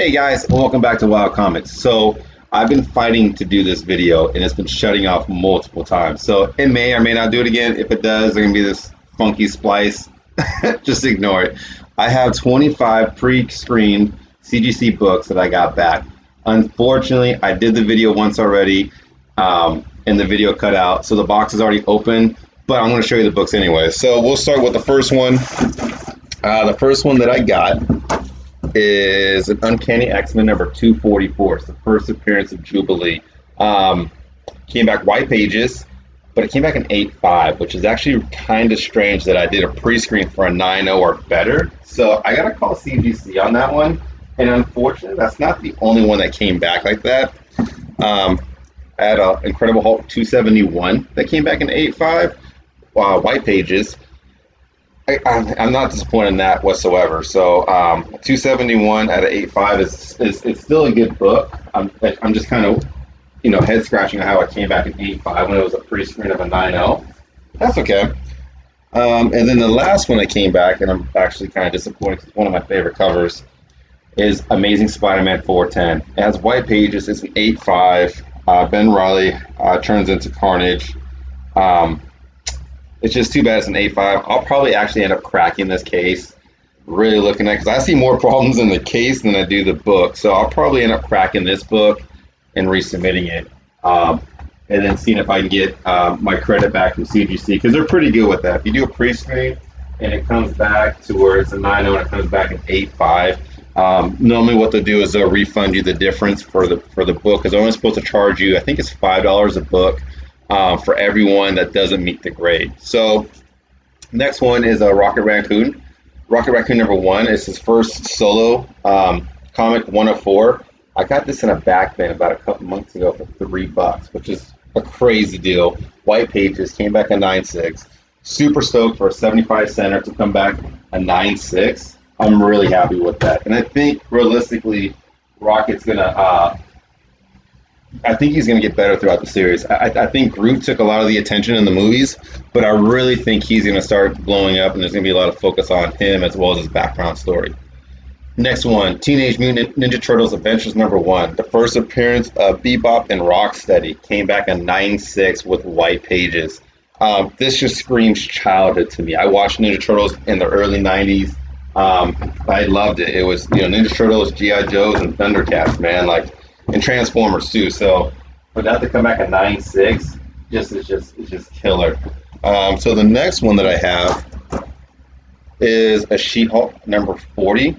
Hey guys, welcome back to Wild Comics. So I've been fighting to do this video and it's been shutting off multiple times. So it may or may not do it again. If it does, there's gonna be this funky splice. Just ignore it. I have 25 pre-screened CGC books that I got back. Unfortunately, I did the video once already, and the video cut out. So the box is already open, but I'm gonna show you the books anyway. So we'll start with the first one. The first one that I got is an Uncanny X-Men number 244. It's the first appearance of Jubilee. Came back white pages, but it came back in 8.5, which is actually kind of strange that I did a pre-screen for a 9.0 or better. So I gotta call CGC on that one. And unfortunately, that's not the only one that came back like that. I had an Incredible Hulk 271 that came back in 8.5, white pages. I'm not disappointed in that whatsoever. So 271 out of 8.5 is still a good book. I'm just kind of head scratching how it came back in 8.5 when it was a pre-screen of a 9.0. That's okay. And then the last one that came back, and I'm actually kind of disappointed because it's one of my favorite covers, is Amazing Spider-Man 410. It has white pages. It's an 8.5. Ben Reilly turns into Carnage. It's just too bad it's an 8.5. I'll probably actually end up cracking this case, really looking at it, because I see more problems in the case than I do the book. So I'll probably end up cracking this book and resubmitting it, and then seeing if I can get my credit back from CGC, because they're pretty good with that. If you do a pre-screen and it comes back to where it's a 9.0 and it comes back at 8.5, normally what they'll do is they'll refund you the difference for the book, because they're only supposed to charge you, I think it's $5 a book. For everyone that doesn't meet the grade. So next one is a Rocket Raccoon. Rocket Raccoon number 1 is his first solo comic 104. I got this in a back bin about a couple months ago for $3, which is a crazy deal. White pages, came back a 9.6. Super stoked for a 75 center to come back a 9.6. I'm really happy with that. And I think realistically, Rocket's gonna I think he's going to get better throughout the series. I think Groot took a lot of the attention in the movies, but I really think he's going to start blowing up, and there's going to be a lot of focus on him as well as his background story. Next one, Teenage Mutant Ninja Turtles Adventures number 1. The first appearance of Bebop and Rocksteady, came back a 9.6 with white pages. This just screams childhood to me. I watched Ninja Turtles in the early 90s. I loved it. It was Ninja Turtles, G.I. Joes, and Thundercats, man. And Transformers too. So for that to come back at 9.6, is just killer. So the next one that I have is a She-Hulk number 40.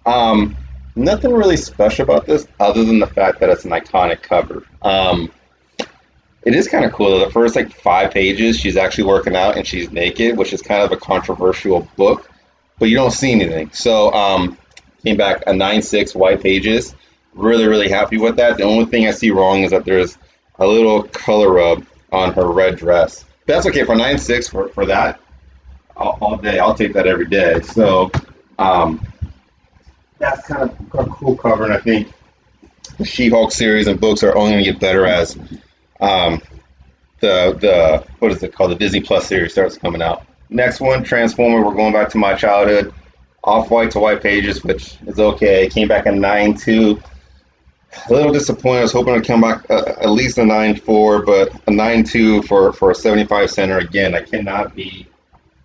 Nothing really special about this other than the fact that it's an iconic cover. It is kind of cool. The first 5 pages, she's actually working out and she's naked, which is kind of a controversial book, but you don't see anything. So came back a 9.6 white pages. Really, really happy with that. The only thing I see wrong is that there's a little color rub on her red dress. But that's okay for 9.6 for that. All day, I'll take that every day. So that's kind of a cool cover, and I think the She-Hulk series and books are only going to get better as the what is it called? The Disney Plus series starts coming out. Next one, Transformer. We're going back to my childhood. Off-white to white pages, which is okay. Came back in 9.2. A little disappointed. I was hoping to come back at least a 9.4, but a 9.2 for a 75 center. Again, I cannot be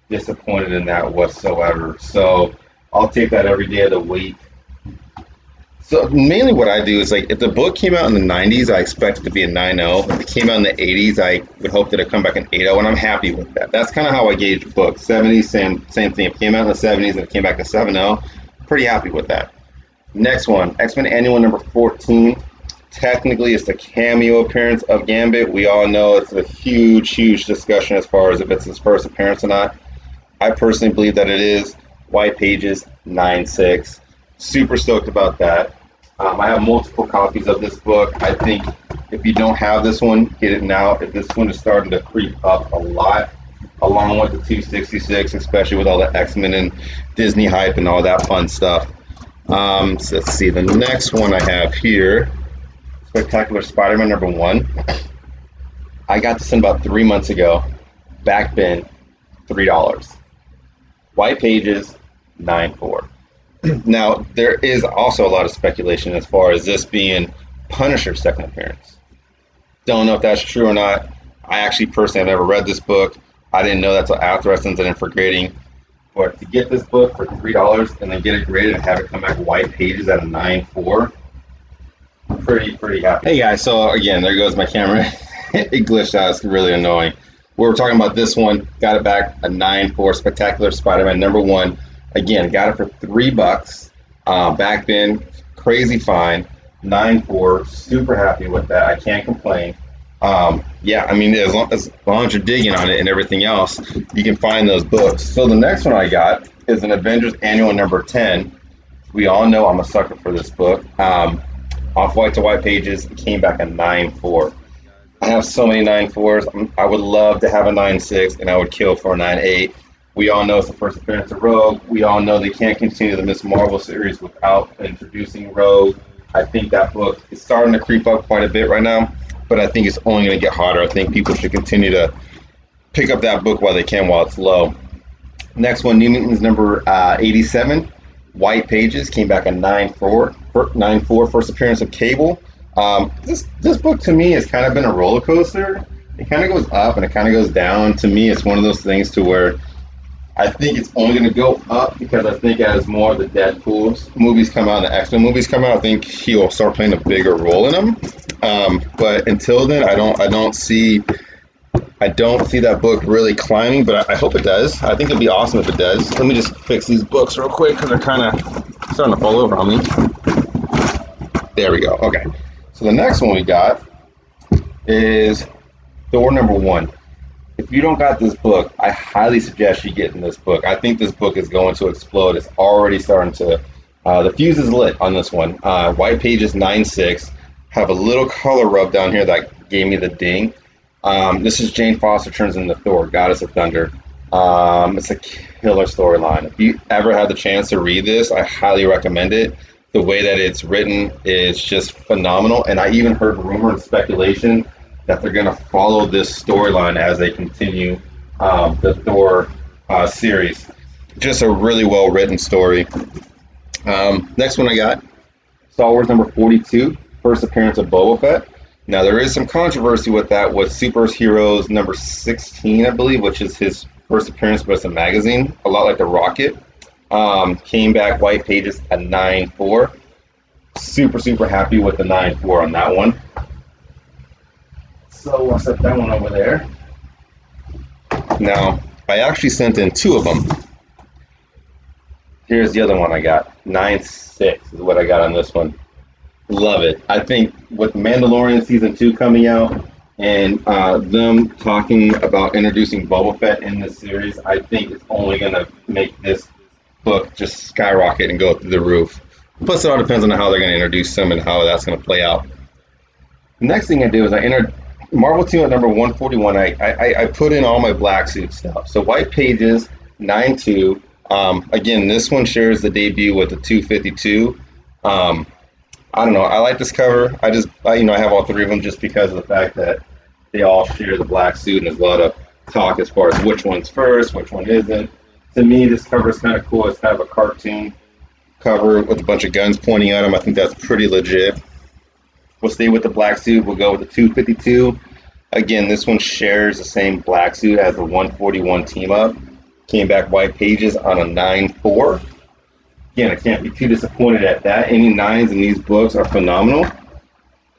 disappointed in that whatsoever. So I'll take that every day of the week. So mainly what I do is if the book came out in the 90s, I expect it to be a 9.0. If it came out in the 80s, I would hope that it come back in 8.0, and I'm happy with that. That's kind of how I gauge books. 70s, same thing. If it came out in the 70s and it came back to 7.0, pretty happy with that. Next one, X-Men Annual number 14. Technically, it's the cameo appearance of Gambit. We all know it's a huge, huge discussion as far as if it's his first appearance or not. I personally believe that it is. White pages, 9.6. Super stoked about that. I have multiple copies of this book. I think if you don't have this one, get it now. If this one is starting to creep up a lot, along with the 266, especially with all the X-Men and Disney hype and all that fun stuff. So let's see, the next one I have here, Spectacular Spider-Man number 1. I got this in about 3 months ago. Back bin, $3. White pages, 9.4. Now, there is also a lot of speculation as far as this being Punisher's second appearance. Don't know if that's true or not. I actually personally have never read this book. I didn't know that's after I sent it in for grading. But to get this book for $3 and then get it graded and have it come back white pages at a 9.4, pretty happy. Hey guys, so again, there goes my camera. It glitched out. It's really annoying. We were talking about this one. Got it back a 9.4 Spectacular Spider-Man #1. Again, got it for $3 back then. Crazy fine. 9.4. Super happy with that. I can't complain. Yeah, I mean, as long as you're digging on it and everything else, you can find those books. So the next one I got is an Avengers Annual #10. We all know I'm a sucker for this book. Off-white to white pages. It came back a 9.4. I have so many 9.4s. I would love to have a 9.6, and I would kill for a 9.8. We all know it's the first appearance of Rogue. We all know they can't continue the Miss Marvel series without introducing Rogue. I think that book is starting to creep up quite a bit right now, but I think it's only going to get hotter. I think people should continue to pick up that book while they can, while it's low. Next one, New Mutants #87. White pages, came back a 9.4. First appearance of Cable. This book to me has kind of been a roller coaster. It kind of goes up and it kind of goes down. To me, it's one of those things to where I think it's only going to go up because I think as more of the Deadpool movies come out and the X-Men movies come out, I think he'll start playing a bigger role in them. But until then, I don't see that book really climbing, but I hope it does. I think it'd be awesome if it does. Let me just fix these books real quick because they're kind of starting to fall over on me. There we go. Okay. So the next one we got is Thor #1. If you don't got this book, I highly suggest you getting this book. I think this book is going to explode. It's already starting to, the fuse is lit on this one. White pages 9.6. Have a little color rub down here that gave me the ding. This is Jane Foster turns into Thor, Goddess of Thunder. It's a killer storyline. If you ever had the chance to read this, I highly recommend it. The way that it's written is just phenomenal. And I even heard rumor and speculation that they're going to follow this storyline as they continue the Thor series. Just a really well written story. Next one I got, Star Wars #42, first appearance of Boba Fett. Now there is some controversy with that with Superheroes #16, I believe, which is his first appearance, but it's a magazine, a lot like the Rocket. Came back white pages at 9.4. Super happy with the 9.4 on that one. So I'll set that one over there. Now, I actually sent in 2 of them. Here's the other one I got. 9.6 is what I got on this one. Love it. I think with Mandalorian Season 2 coming out and them talking about introducing Boba Fett in this series, I think it's only going to make this book just skyrocket and go through the roof. Plus, it all depends on how they're going to introduce them and how that's going to play out. The next thing I do is I entered Marvel Team at #141. I put in all my black suit stuff. So white pages 9.2. Again, this one shares the debut with the 252. I don't know. I like this cover. I have all 3 of them just because of the fact that they all share the black suit, and there's a lot of talk as far as which one's first, which one isn't. To me, this cover is kind of cool. It's kind of a cartoon cover with a bunch of guns pointing at them. I think that's pretty legit. We'll stay with the black suit. We'll go with the 252. Again, this one shares the same black suit as the 141 team up. Came back white pages on a 9.4. Again, I can't be too disappointed at that. Any 9s in these books are phenomenal.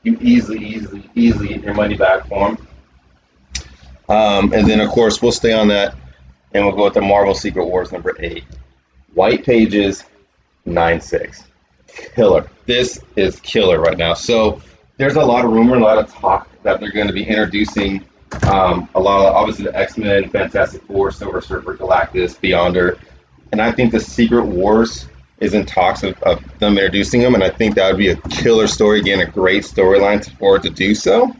You easily get your money back for them. And then, of course, we'll stay on that, and we'll go with the Marvel Secret Wars #8. White pages, 9.6. Killer. This is killer right now. So there's a lot of rumor, a lot of talk that they're going to be introducing a lot of, obviously, the X-Men, Fantastic Four, Silver Surfer, Galactus, Beyonder. And I think the Secret Wars is in talks of them introducing them, and I think that would be a killer story. Again, a great storyline for it to do so.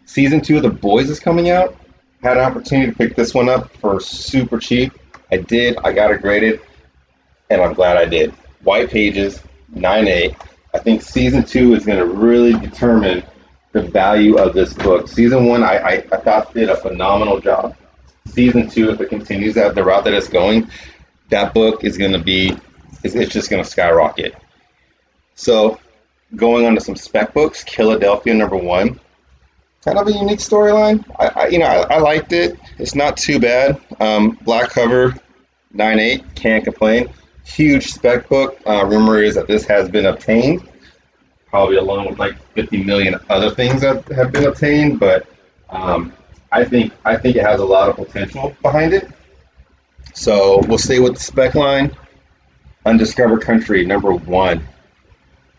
Season 2 of The Boys is coming out. Had an opportunity to pick this one up for super cheap. I did. I got it graded, and I'm glad I did. White pages, 9.8. I think Season 2 is going to really determine the value of this book. Season 1, I thought did a phenomenal job. Season 2, if it continues at the route that it's going, that book is going to be it's just going to skyrocket. So going on to some spec books, Philadelphia #1. Kind of a unique storyline. I liked it. It's not too bad. Black cover, 9.8. Can't complain. Huge spec book. Rumor is that this has been obtained, probably along with like 50 million other things that have been obtained. But I think it has a lot of potential behind it. So we'll stay with the spec line. Undiscovered Country #1.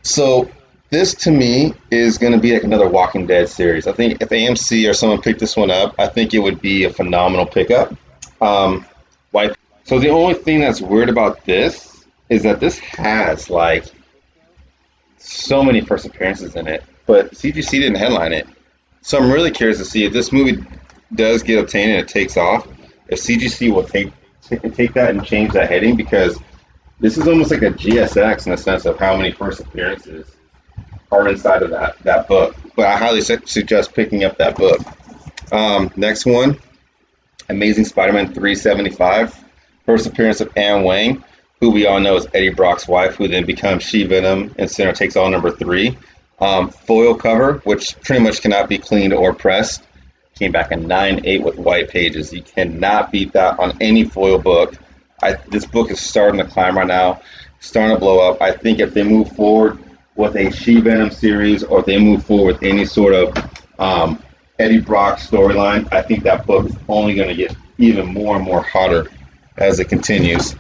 So this to me is going to be like another Walking Dead series. I think if AMC or someone picked this one up, I think it would be a phenomenal pickup. So the only thing that's weird about this is that this has like so many first appearances in it, but CGC didn't headline it. So I'm really curious to see if this movie does get obtained and it takes off, if CGC will take that and change that heading, because this is almost like a GSX in the sense of how many first appearances are inside of that book. But I highly suggest picking up that book. Next one, Amazing Spider-Man 375. First appearance of Anne Wang, who we all know is Eddie Brock's wife, who then becomes She-Venom in Sinner Takes All #3. Foil cover, which pretty much cannot be cleaned or pressed. Came back in 9.8 with white pages. You cannot beat that on any foil book. This book is starting to climb right now, starting to blow up. I think if they move forward with a She-Venom series, or if they move forward with any sort of Eddie Brock storyline, I think that book is only going to get even more and more hotter as it continues.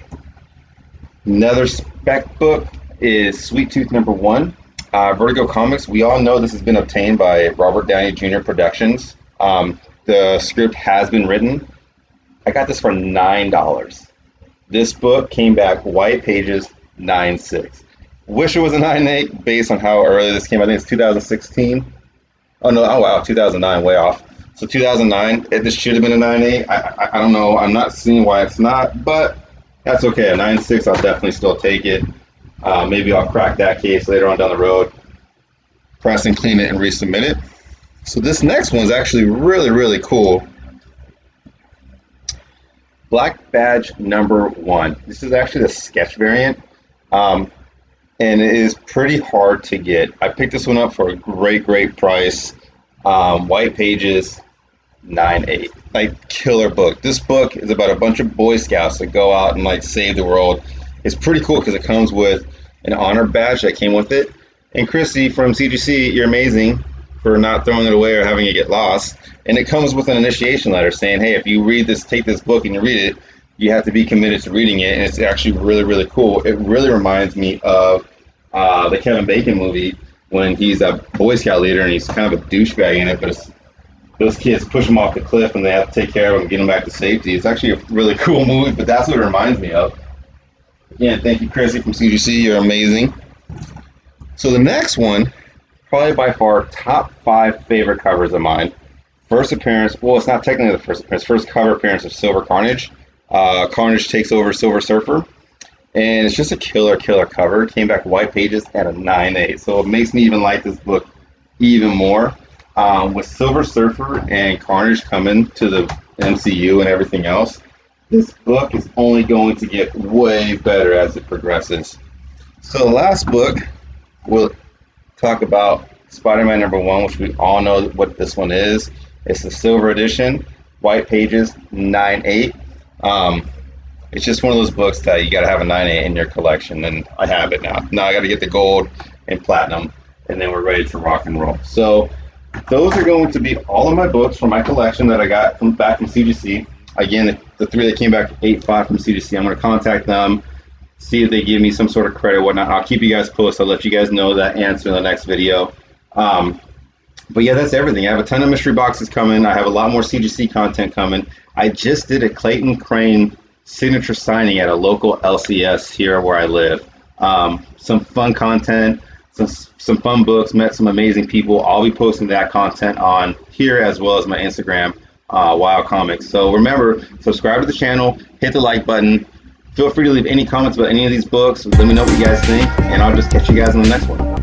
Another spec book is Sweet Tooth #1. Vertigo Comics. We all know this has been obtained by Robert Downey Jr. Productions. The script has been written. I got this for $9. This book came back white pages, 9.6. Wish it was a 9.8 based on how early this came. I think it's 2016. Oh wow, 2009, way off. So 2009, this should have been a 9.8. I don't know. I'm not seeing why it's not, but that's okay. A 9.6, I'll definitely still take it. Maybe I'll crack that case later on down the road, press and clean it and resubmit it. So this next one is actually really, really cool. Black Badge #1. This is actually the sketch variant, and it is pretty hard to get. I picked this one up for a great price. White pages, 9.8. Like, killer book. This book is about a bunch of Boy Scouts that go out and like save the world. It's pretty cool because it comes with an honor badge that came with it. And Chrissy from CGC, you're amazing for not throwing it away or having it get lost. And it comes with an initiation letter saying, hey, if you read this, take this book and you read it, you have to be committed to reading it. And it's actually really, really cool. It really reminds me of the Kevin Bacon movie when he's a Boy Scout leader and he's kind of a douchebag in it, but those kids push him off the cliff and they have to take care of him and get him back to safety. It's actually a really cool movie, but that's what it reminds me of. Again, thank you, Chrissy from CGC. You're amazing. So the next one, probably by far top 5 favorite covers of mine. First appearance, well, it's not technically the first appearance, first cover appearance of Silver Carnage. Carnage takes over Silver Surfer. And it's just a killer cover. It came back white pages at a 9.8. So it makes me even like this book even more. With Silver Surfer and Carnage coming to the MCU and everything else, this book is only going to get way better as it progresses. So the last book, we'll talk about Spider-Man #1, which we all know what this one is. It's the Silver Edition, white pages, 9.8. It's just one of those books that you got to have a 9.8 in your collection, and I have it now. Now I got to get the gold and platinum, and then we're ready to rock and roll. So those are going to be all of my books from my collection that I got back from CGC. Again, the 3 that came back 8.5 from CGC, I'm going to contact them, see if they give me some sort of credit or whatnot. I'll keep you guys posted. I'll let you guys know that answer in the next video. But yeah, that's everything. I have a ton of mystery boxes coming. I have a lot more CGC content coming. I just did a Clayton Crane signature signing at a local LCS here where I live. Some fun content, some fun books, met some amazing people. I'll be posting that content on here as well as my Instagram, Wild Comics. So remember, subscribe to the channel, hit the like button. Feel free to leave any comments about any of these books. Let me know what you guys think, and I'll just catch you guys in the next one.